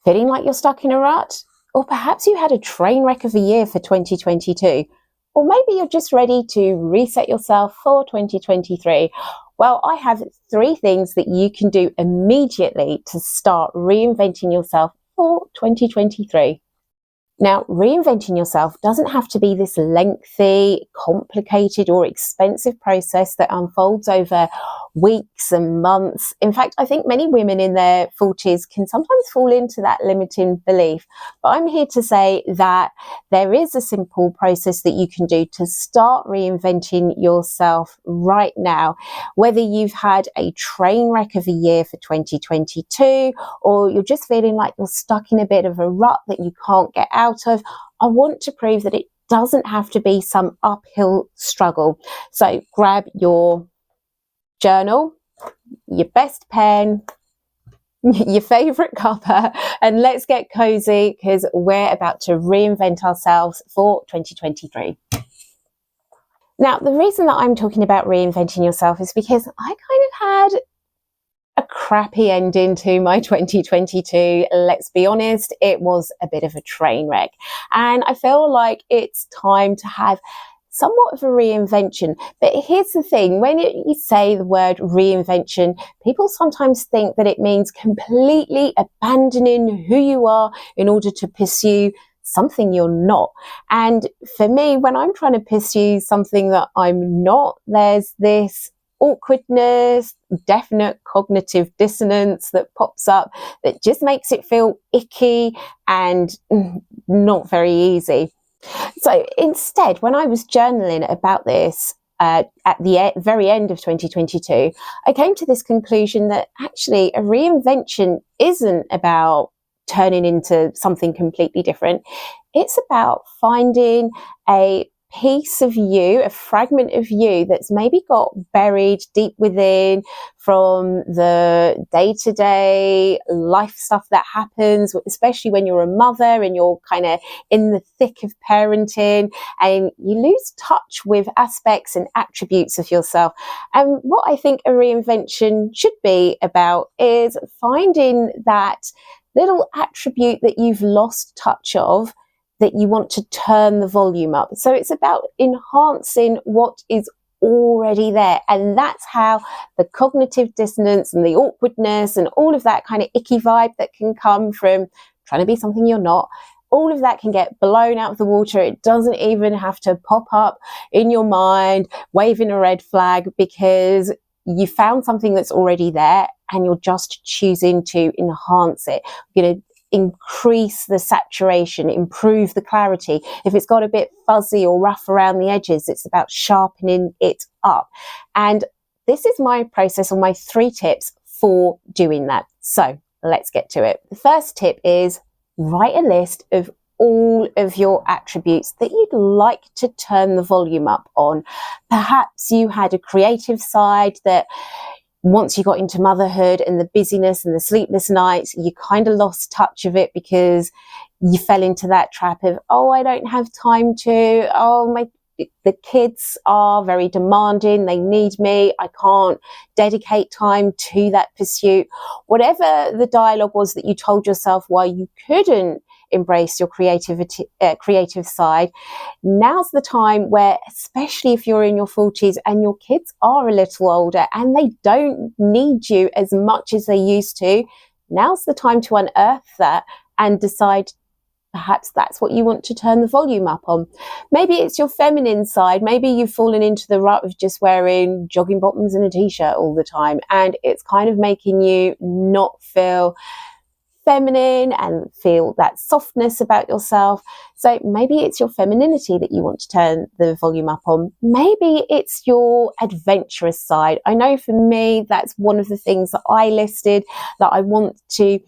Feeling like you're stuck in a rut? Or perhaps you had a train wreck of a year for 2022. Or maybe you're just ready to reset yourself for 2023. Well, I have 3 things that you can do immediately to start reinventing yourself for 2023. Now, reinventing yourself doesn't have to be this lengthy, complicated, or expensive process that unfolds over weeks and months. In fact, I think many women in their 40s can sometimes fall into that limiting belief. But I'm here to say that there is a simple process that you can do to start reinventing yourself right now. Whether you've had a train wreck of a year for 2022, or you're just feeling like you're stuck in a bit of a rut that you can't get out of, I want to prove that it doesn't have to be some uphill struggle. So grab your journal, your best pen, your favorite cuppa, and let's get cozy because we're about to reinvent ourselves for 2023. Now, the reason that I'm talking about reinventing yourself is because I kind of had a crappy ending to my 2022. Let's be honest, it was a bit of a train wreck. And I feel like it's time to have somewhat of a reinvention. But here's the thing, when you say the word reinvention, people sometimes think that it means completely abandoning who you are in order to pursue something you're not. And for me, when I'm trying to pursue something that I'm not, there's this awkwardness, definite cognitive dissonance that pops up that just makes it feel icky and not very easy. So instead, when I was journaling about this at the very end of 2022, I came to this conclusion that actually a reinvention isn't about turning into something completely different. It's about finding a piece of you, a fragment of you that's maybe got buried deep within from the day-to-day life stuff that happens, especially when you're a mother and you're kind of in the thick of parenting and you lose touch with aspects and attributes of yourself. And what I think a reinvention should be about is finding that little attribute that you've lost touch of that you want to turn the volume up. So it's about enhancing what is already there. And that's how the cognitive dissonance and the awkwardness and all of that kind of icky vibe that can come from trying to be something you're not, all of that can get blown out of the water. It doesn't even have to pop up in your mind, waving a red flag, because you found something that's already there and you're just choosing to enhance it. You're going to increase the saturation, improve the clarity. If it's got a bit fuzzy or rough around the edges, it's about sharpening it up. And this is my process, or my 3 tips for doing that. So let's get to it. The first tip is write a list of all of your attributes that you'd like to turn the volume up on. Perhaps you had a creative side that once you got into motherhood and the busyness and the sleepless nights, you kind of lost touch of it because you fell into that trap of, oh, I don't have time to, the kids are very demanding, they need me, I can't dedicate time to that pursuit. Whatever the dialogue was that you told yourself why you couldn't embrace your creative side, now's the time where, especially if you're in your 40s and your kids are a little older and they don't need you as much as they used to, now's the time to unearth that and decide perhaps that's what you want to turn the volume up on. Maybe it's your feminine side. Maybe you've fallen into the rut of just wearing jogging bottoms and a t-shirt all the time, and it's kind of making you not feel feminine and feel that softness about yourself. So maybe it's your femininity that you want to turn the volume up on. Maybe it's your adventurous side. I know for me, that's one of the things that I listed, that I want to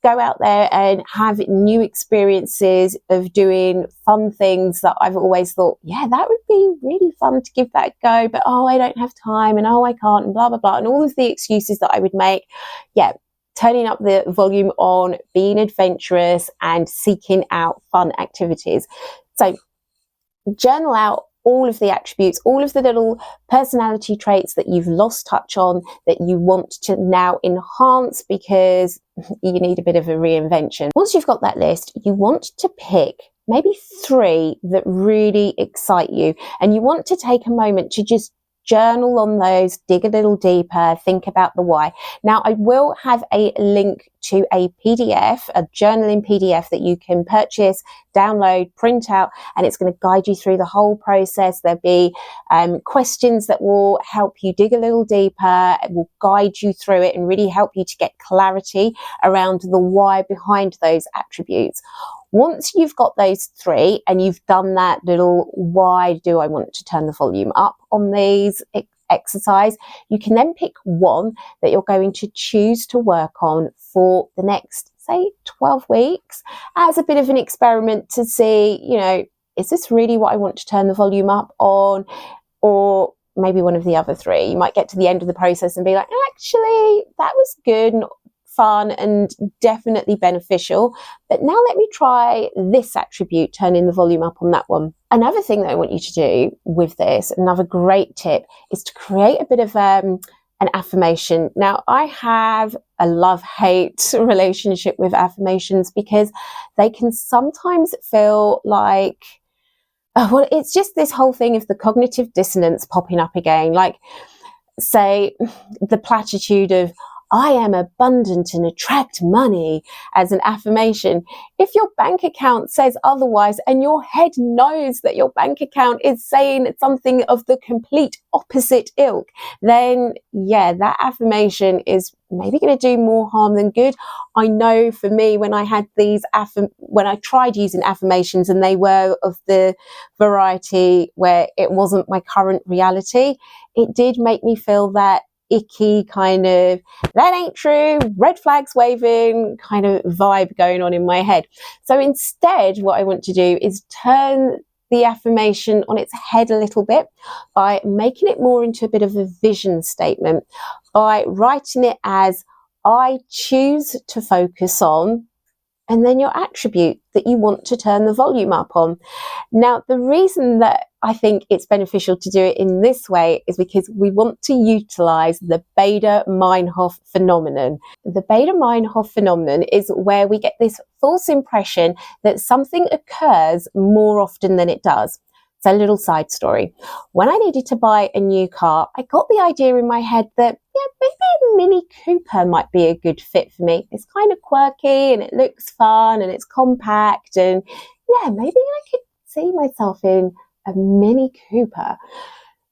go out there and have new experiences of doing fun things that I've always thought, yeah, that would be really fun to give that a go, but oh, I don't have time, and oh, I can't, and blah, blah, blah, and all of the excuses that I would make. Yeah, turning up the volume on being adventurous and seeking out fun activities. So journal out all of the attributes, all of the little personality traits that you've lost touch on that you want to now enhance because you need a bit of a reinvention. Once you've got that list, you want to pick maybe 3 that really excite you, and you want to take a moment to just journal on those, dig a little deeper, think about the why. Now, I will have a link to a PDF, a journaling PDF that you can purchase, download, print out, and it's going to guide you through the whole process. There'll be questions that will help you dig a little deeper. It will guide you through it and really help you to get clarity around the why behind those attributes. Once you've got those 3 and you've done that little why do I want to turn the volume up on these exercise, you can then pick 1 that you're going to choose to work on for the next, say, 12 weeks as a bit of an experiment to see, is this really what I want to turn the volume up on? Or maybe one of the other 3. You might get to the end of the process and be like, actually, that was good and fun and definitely beneficial, but now let me try this attribute, turning the volume up on that one. Another thing that I want you to do with this, another great tip, is to create a bit of an affirmation. Now, I have a love-hate relationship with affirmations because they can sometimes feel like, well, it's just this whole thing of the cognitive dissonance popping up again. Like, say, the platitude of, I am abundant and attract money as an affirmation. If your bank account says otherwise and your head knows that your bank account is saying something of the complete opposite ilk, then yeah, that affirmation is maybe going to do more harm than good. I know for me, when I had these when I tried using affirmations and they were of the variety where it wasn't my current reality, it did make me feel that icky kind of, that ain't true, red flags waving kind of vibe going on in my head. So instead, what I want to do is turn the affirmation on its head a little bit by making it more into a bit of a vision statement, by writing it as, I choose to focus on, and then your attribute that you want to turn the volume up on. Now, the reason that I think it's beneficial to do it in this way is because we want to utilize the Baader-Meinhof phenomenon. The Baader-Meinhof phenomenon is where we get this false impression that something occurs more often than it does. So, a little side story. When I needed to buy a new car, I got the idea in my head that, maybe a Mini Cooper might be a good fit for me. It's kind of quirky and it looks fun and it's compact, and yeah, maybe I could see myself in a Mini Cooper.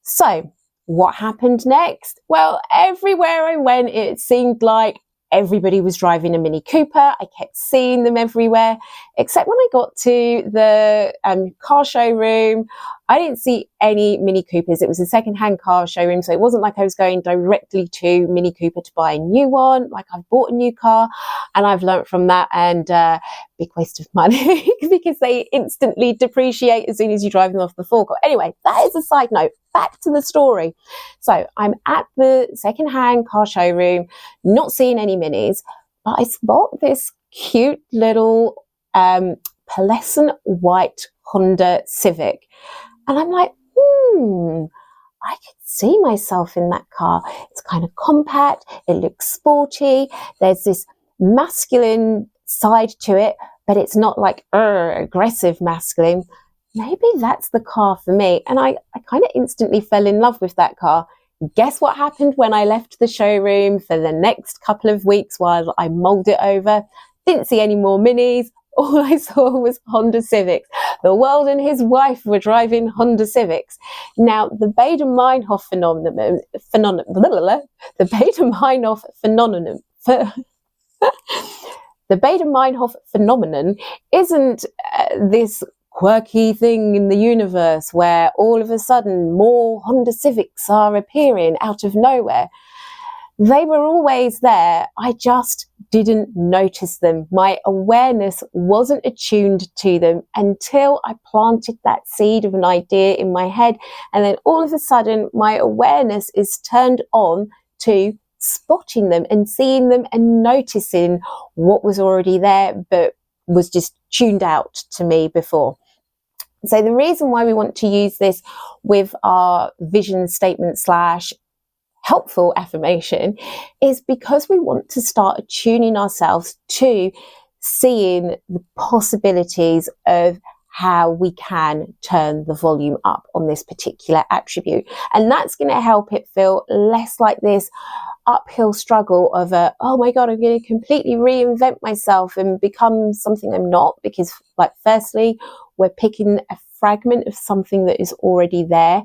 So, what happened next? Well, everywhere I went, it seemed like everybody was driving a Mini Cooper. I kept seeing them everywhere, except when I got to the car showroom, I didn't see any Mini Coopers. It was a second-hand car showroom, so it wasn't like I was going directly to Mini Cooper to buy a new one. Like, I've bought a new car and I've learnt from that, and big waste of money because they instantly depreciate as soon as you drive them off the forecourt. Anyway, that is a side note. Back to the story. So I'm at the second-hand car showroom, not seeing any minis, but I spot this cute little pearlescent white Honda Civic. And I'm like, I could see myself in that car. It's kind of compact. It looks sporty. There's this masculine side to it, but it's not like aggressive masculine. Maybe that's the car for me. And I kind of instantly fell in love with that car. Guess what happened when I left the showroom for the next couple of weeks while I mulled it over? Didn't see any more minis. All I saw was Honda Civics. The world and his wife were driving Honda Civics. Now, the Baader-Meinhof phenomenon, the Baader-Meinhof phenomenon, the Baader-Meinhof phenomenon isn't this quirky thing in the universe where all of a sudden more Honda Civics are appearing out of nowhere. They were always there. I just didn't notice them. My awareness wasn't attuned to them until I planted that seed of an idea in my head. And then all of a sudden, my awareness is turned on to spotting them and seeing them and noticing what was already there, but was just tuned out to me before. So the reason why we want to use this with our vision statement slash helpful affirmation is because we want to start attuning ourselves to seeing the possibilities of how we can turn the volume up on this particular attribute. And that's going to help it feel less like this uphill struggle of oh my God, I'm going to completely reinvent myself and become something I'm not. Because, like, firstly, we're picking a fragment of something that is already there,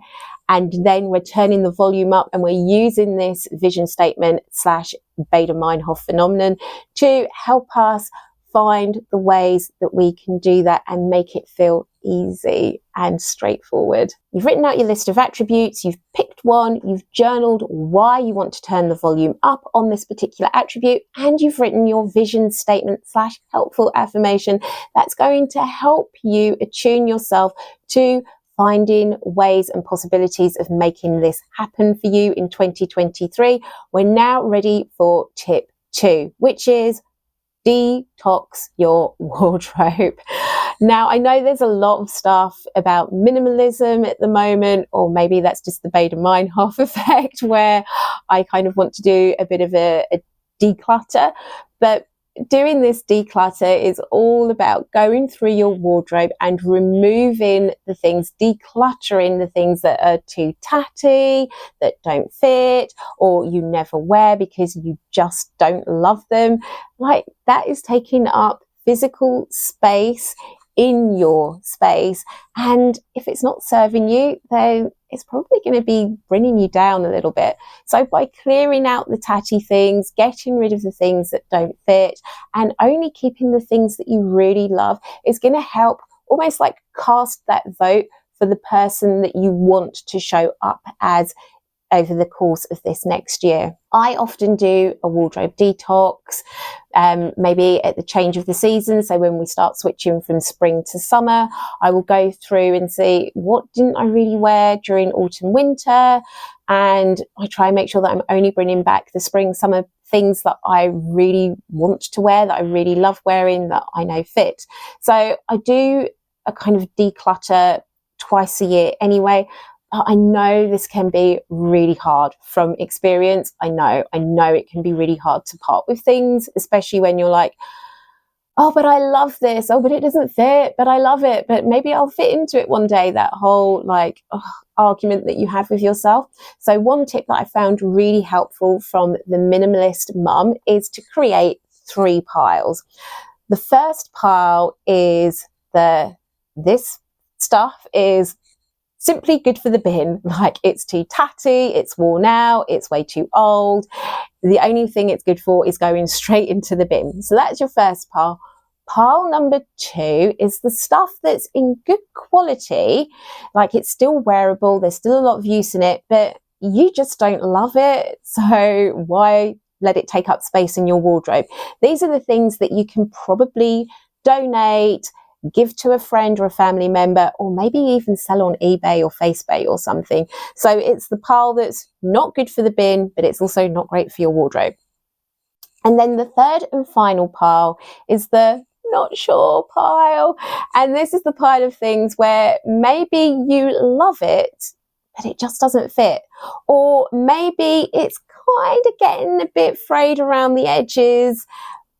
and then we're turning the volume up, and we're using this vision statement slash Bader-Meinhof phenomenon to help us find the ways that we can do that and make it feel easy and straightforward. You've written out your list of attributes, you've picked one, you've journaled why you want to turn the volume up on this particular attribute, and you've written your vision statement slash helpful affirmation that's going to help you attune yourself to finding ways and possibilities of making this happen for you in 2023. We're now ready for tip 2, which is detox your wardrobe. Now, I know there's a lot of stuff about minimalism at the moment, or maybe that's just the Bader-Meinhof effect, where I kind of want to do a bit of a declutter. But doing this declutter is all about going through your wardrobe and removing the things, decluttering the things that are too tatty, that don't fit, or you never wear because you just don't love them. Like, that is taking up physical space in your space, and if it's not serving you, then it's probably going to be bringing you down a little bit. So by clearing out the tatty things, getting rid of the things that don't fit, and only keeping the things that you really love is going to help almost like cast that vote for the person that you want to show up as over the course of this next year. I often do a wardrobe detox, maybe at the change of the season. So when we start switching from spring to summer, I will go through and see what didn't I really wear during autumn, winter. And I try and make sure that I'm only bringing back the spring, summer things that I really want to wear, that I really love wearing, that I know fit. So I do a kind of declutter twice a year anyway. I know this can be really hard from experience. I know it can be really hard to part with things, especially when you're like, oh, but I love this. Oh, but it doesn't fit, but I love it. But maybe I'll fit into it one day. That whole argument that you have with yourself. So one tip that I found really helpful from the minimalist mum is to create 3 piles. The first pile is this stuff is simply good for the bin. Like, it's too tatty, it's worn out, it's way too old. The only thing it's good for is going straight into the bin. So that's your first pile. Pile number 2 is the stuff that's in good quality, like it's still wearable, there's still a lot of use in it, but you just don't love it. So why let it take up space in your wardrobe? These are the things that you can probably donate, give to a friend or a family member, or maybe even sell on eBay or Facebook or something. So it's the pile that's not good for the bin, but it's also not great for your wardrobe. And then the third and final pile is the not sure pile. And this is the pile of things where maybe you love it, but it just doesn't fit. Or maybe it's kind of getting a bit frayed around the edges,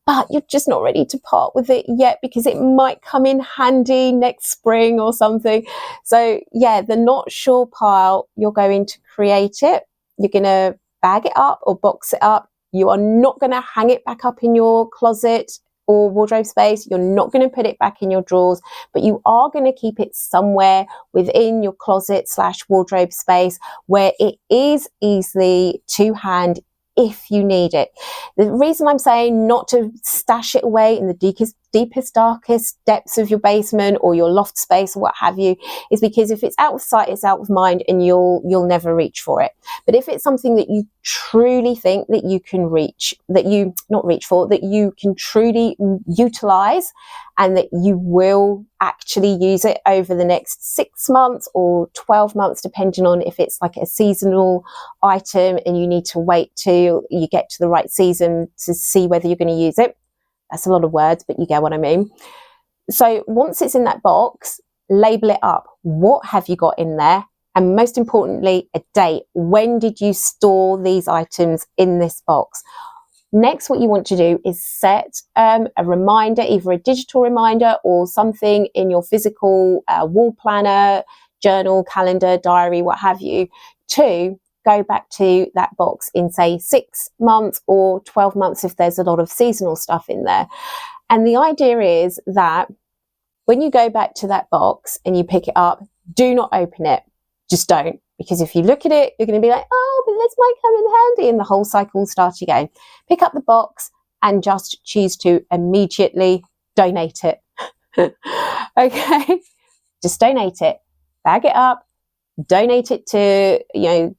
but you're just not ready to part with it yet because it might come in handy next spring or something. So yeah, the not sure pile, you're going to create it. You're going to bag it up or box it up. You are not going to hang it back up in your closet or wardrobe space. You're not going to put it back in your drawers, but you are going to keep it somewhere within your closet / wardrobe space where it is easily to hand if you need it. The reason I'm saying not to stash it away in the deepest, darkest depths of your basement or your loft space or what have you is because if it's out of sight, it's out of mind, and you'll never reach for it. But if it's something that you truly think that you can that you can truly utilize, and that you will actually use it over the next 6 months or 12 months, depending on if it's like a seasonal item and you need to wait till you get to the right season to see whether you're going to use it. That's a lot of words, but you get what I mean. So once it's in that box, label it up. What have you got in there? And most importantly, a date. When did you store these items in this box? Next, what you want to do is set a reminder, either a digital reminder or something in your physical wall planner, journal, calendar, diary, what have you, to go back to that box in, say, 6 months or 12 months if there's a lot of seasonal stuff in there. And the idea is that when you go back to that box and you pick it up, do not open it. Just don't. Because if you look at it, you're going to be like, oh, but this might come in handy, and the whole cycle will start again. Pick up the box and just choose to immediately donate it. Okay? Just donate it. Bag it up. Donate it to,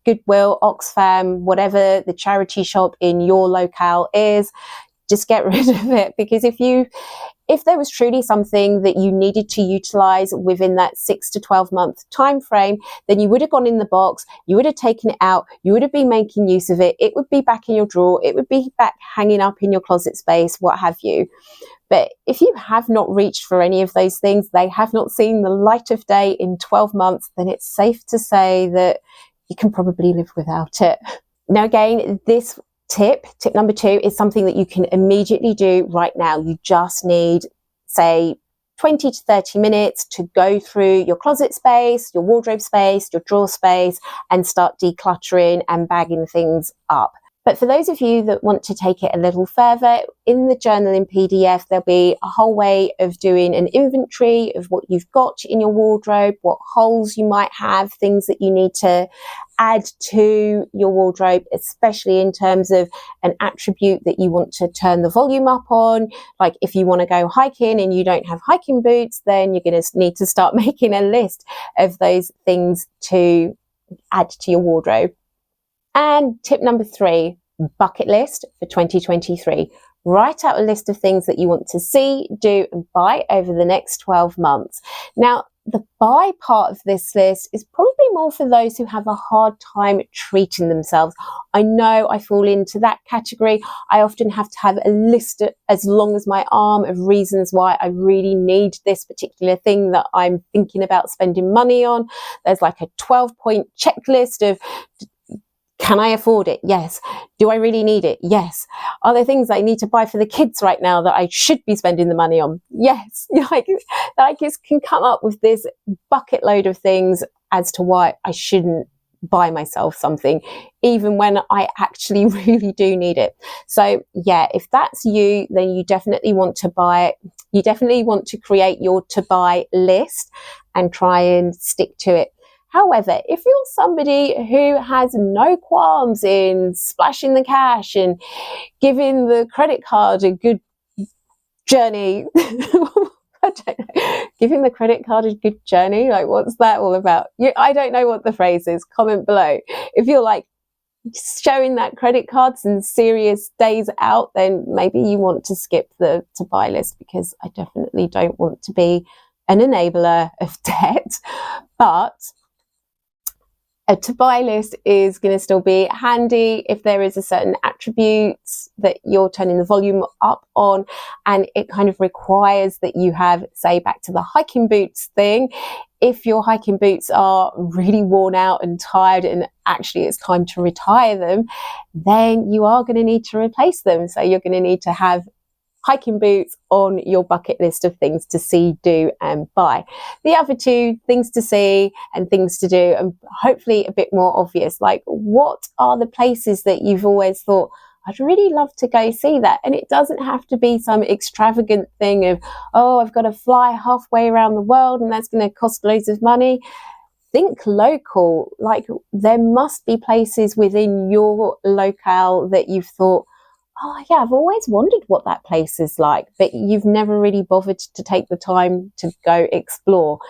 Goodwill, Oxfam, whatever the charity shop in your locale is. Just get rid of it, because if there was truly something that you needed to utilize within that 6 to 12 month time frame, then you would have gone in the box, you would have taken it out, you would have been making use of it, it would be back in your drawer, it would be back hanging up in your closet space, what have you. But if you have not reached for any of those things, they have not seen the light of day in 12 months, then it's safe to say that you can probably live without it. Now, again, this tip number 2, is something that you can immediately do right now. You just need, say, 20 to 30 minutes to go through your closet space, your wardrobe space, your drawer space, and start decluttering and bagging things up. But for those of you that want to take it a little further, in the journaling PDF, there'll be a whole way of doing an inventory of what you've got in your wardrobe, what holes you might have, things that you need to add to your wardrobe, especially in terms of an attribute that you want to turn the volume up on. Like if you want to go hiking and you don't have hiking boots, then you're going to need to start making a list of those things to add to your wardrobe. And tip number 3, bucket list for 2023. Write out a list of things that you want to see, do, and buy over the next 12 months. Now, the buy part of this list is probably more for those who have a hard time treating themselves. I know I fall into that category. I often have to have a list as long as my arm of reasons why I really need this particular thing that I'm thinking about spending money on. There's like a 12-point checklist of, can I afford it? Yes. Do I really need it? Yes. Are there things I need to buy for the kids right now that I should be spending the money on? Yes. I just can come up with this bucket load of things as to why I shouldn't buy myself something, even when I actually really do need it. So yeah, if that's you, then you definitely want to buy it. You definitely want to create your to buy list and try and stick to it. However, if you're somebody who has no qualms in splashing the cash and giving the credit card a good journey, I don't know, giving the credit card a good journey, like what's that all about? I don't know what the phrase is. Comment below. If you're like showing that credit card some serious days out, then maybe you want to skip the to buy list, because I definitely don't want to be an enabler of debt. But a to buy list is going to still be handy if there is a certain attribute that you're turning the volume up on, and it kind of requires that you have, say, back to the hiking boots thing. If your hiking boots are really worn out and tired and actually it's time to retire them, then you are going to need to replace them. So you're going to need to have hiking boots on your bucket list of things to see, do, and buy. The other 2, things to see and things to do, and hopefully a bit more obvious, like what are the places that you've always thought, I'd really love to go see that. And it doesn't have to be some extravagant thing of, oh, I've got to fly halfway around the world and that's going to cost loads of money. Think local. Like there must be places within your locale that you've thought, oh yeah, I've always wondered what that place is like, but you've never really bothered to take the time to go explore.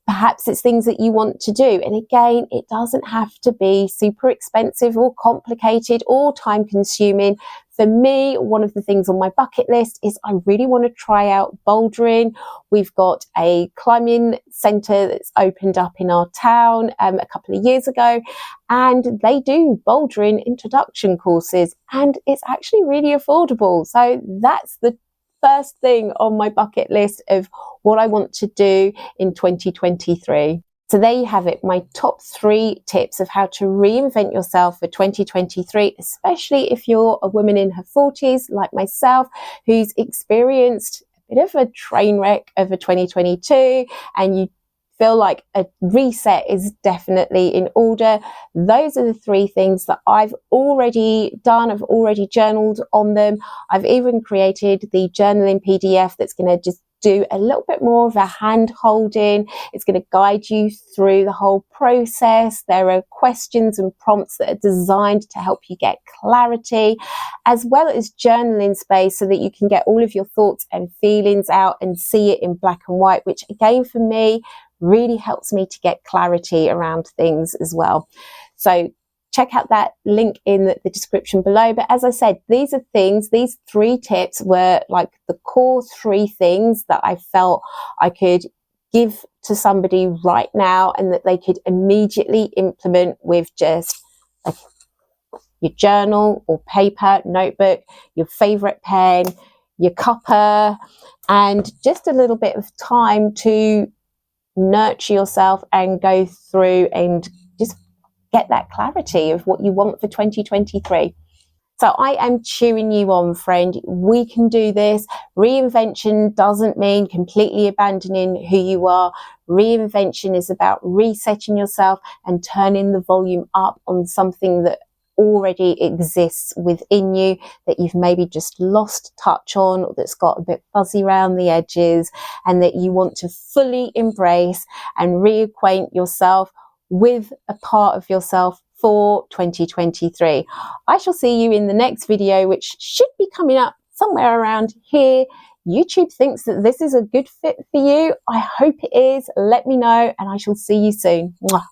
Perhaps it's things that you want to do. And again, it doesn't have to be super expensive or complicated or time consuming. For me, one of the things on my bucket list is I really want to try out bouldering. We've got a climbing centre that's opened up in our town a couple of years ago, and they do bouldering introduction courses, and it's actually really affordable. So that's the first thing on my bucket list of what I want to do in 2023. So there you have it, my top 3 tips of how to reinvent yourself for 2023, especially if you're a woman in her 40s like myself, who's experienced a bit of a train wreck over 2022, and you feel like a reset is definitely in order. Those are the 3 things that I've already done. I've already journaled on them. I've even created the journaling PDF that's going to just do a little bit more of a hand holding. It's going to guide you through the whole process. There are questions and prompts that are designed to help you get clarity, as well as journaling space so that you can get all of your thoughts and feelings out and see it in black and white, which again for me really helps me to get clarity around things as well. So check out that link in the description below. But as I said, these are things, these 3 tips were like the core 3 things that I felt I could give to somebody right now and that they could immediately implement with just like your journal or paper, notebook, your favorite pen, your cuppa, and just a little bit of time to nurture yourself and go through and just get that clarity of what you want for 2023. So I am cheering you on, friend. We can do this. Reinvention doesn't mean completely abandoning who you are. Reinvention is about resetting yourself and turning the volume up on something that already exists within you that you've maybe just lost touch on, or that's got a bit fuzzy around the edges, and that you want to fully embrace and reacquaint yourself with a part of yourself for 2023. I shall see you in the next video, which should be coming up somewhere around here. YouTube thinks that this is a good fit for you. I hope it is. Let me know, and I shall see you soon. Mwah.